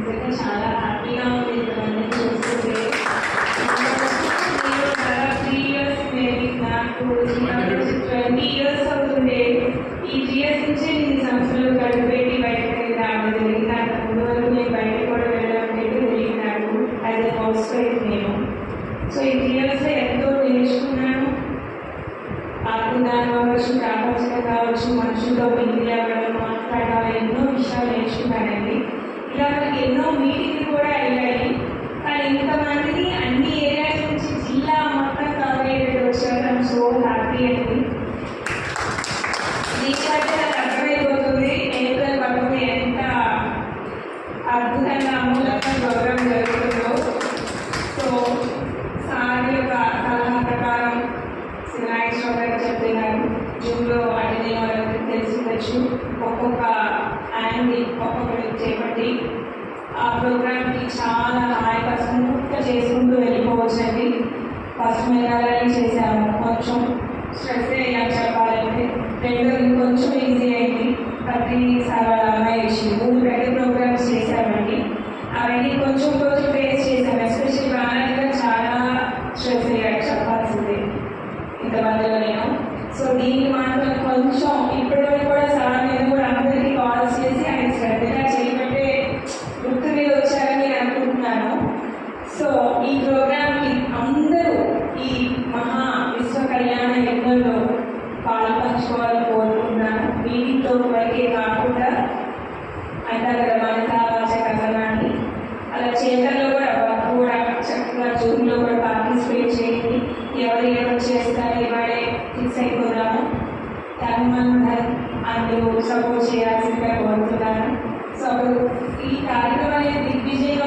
నిజంగా చాలా హ్యాపీగా ఉంది ఇవన్నీ చూస్తుంటే. నేను చాలా 3 years మేబీ నాకు 20 years అవుతుండే. ఈ 3 years నుంచి నేను సంస్థలో గడిపెట్టి బయటకు రావడం జరిగింది. నాకు ముందు వరకు నేను బయటకు కూడా వెళ్ళడం తెలియదు నాకు యాజ్ ఎ హౌస్ వైఫ్ నేను. సో ఈ 3 yearsలో ఎంతో నేర్చుకున్నాను. ఆత్మదానం కావచ్చు, ప్రాపంచికం కావచ్చు, మనుషులతో మింగిలి అవ్వడం, మాట్లాడడం, ఎన్నో విషయాలు నేర్చుకున్నానండి. ఇలా మనకి ఎన్నో మీటింగ్లు కూడా అయ్యాయి. కానీ ఇంతమందిని అన్ని ఏరియాస్ నుంచి జిల్లా మొత్తం కవర్ అయ్యేది వచ్చారు. ఐఎమ్ సో హ్యాపీ అండి. దీనికంటే నాకు అర్థమైపోతుంది ఏప్రిల్ 11 ఎంత అద్భుతంగా అమూల్యంగా ప్రోగ్రామ్ జరుగుతుందో. సో సార్ యొక్క సలహా ప్రకారం నాగేశ్వరరావు గారు చెప్తున్నారు. జూన్లో అటెండ్ అయిన వాళ్ళకి తెలిసిందచ్చు. ఒక్కొక్క యాంగిల్ ఒక్కొక్కటి చేపట్టి ఆ ప్రోగ్రామ్కి చాలా హాయిగా స్మూత్గా చేసుకుంటూ వెళ్ళిపోవచ్చండి. ఫస్ట్ మేఘాలయం చేసాము, కొంచెం స్ట్రెస్ అయ్యాం చెప్పాలంటే. రెండో ఇంకొంచెం ఈజీ అయింది. ప్రతిసారి వాళ్ళ అమ్మాయి వచ్చి 3 పెద్ద ప్రోగ్రామ్స్ చేశామండి. అవన్నీ కొంచెం కొంచెం ఫేస్ చేశాము. ఎస్పెషల్లీ ప్రాణాలుగా చాలా స్ట్రెస్ అయ్యాడు చెప్పాల్సిందే ఇంతమందిలో నేను. సో దీన్ని మాత్రం కొంచెం ఇప్పటివరకు కూడా సార్ మీద కూడా అందరికీ కాల్స్ చేసి ఆయన శ్రద్ధగా చేయబట్టే గుర్తు మీద వచ్చారని నేను అనుకుంటున్నాను. సో ఈ ప్రోగ్రామ్కి అందరూ ఈ మహా విశ్వ కళ్యాణ యజ్ఞంలో పాలు పంచుకోవాలని కోరుకుంటున్నాను. మీటింగ్తో వరకే కాకుండా అంటారు కదా మనస వాచ కథనాన్ని అలా చేతల్లో కూడా కూడా చక్కగా జూన్లో కూడా పార్టిసిపేట్ చేయండి. ఎవరు చేస్తారు ఇవాడే ఫిక్స్ అయిపోదాము. తన్మందర్ అందరూ సపోర్ట్ చేయాల్సిందిగా కోరుతున్నాను. సో ఈ కార్యక్రమాన్ని దిగ్విజయంగా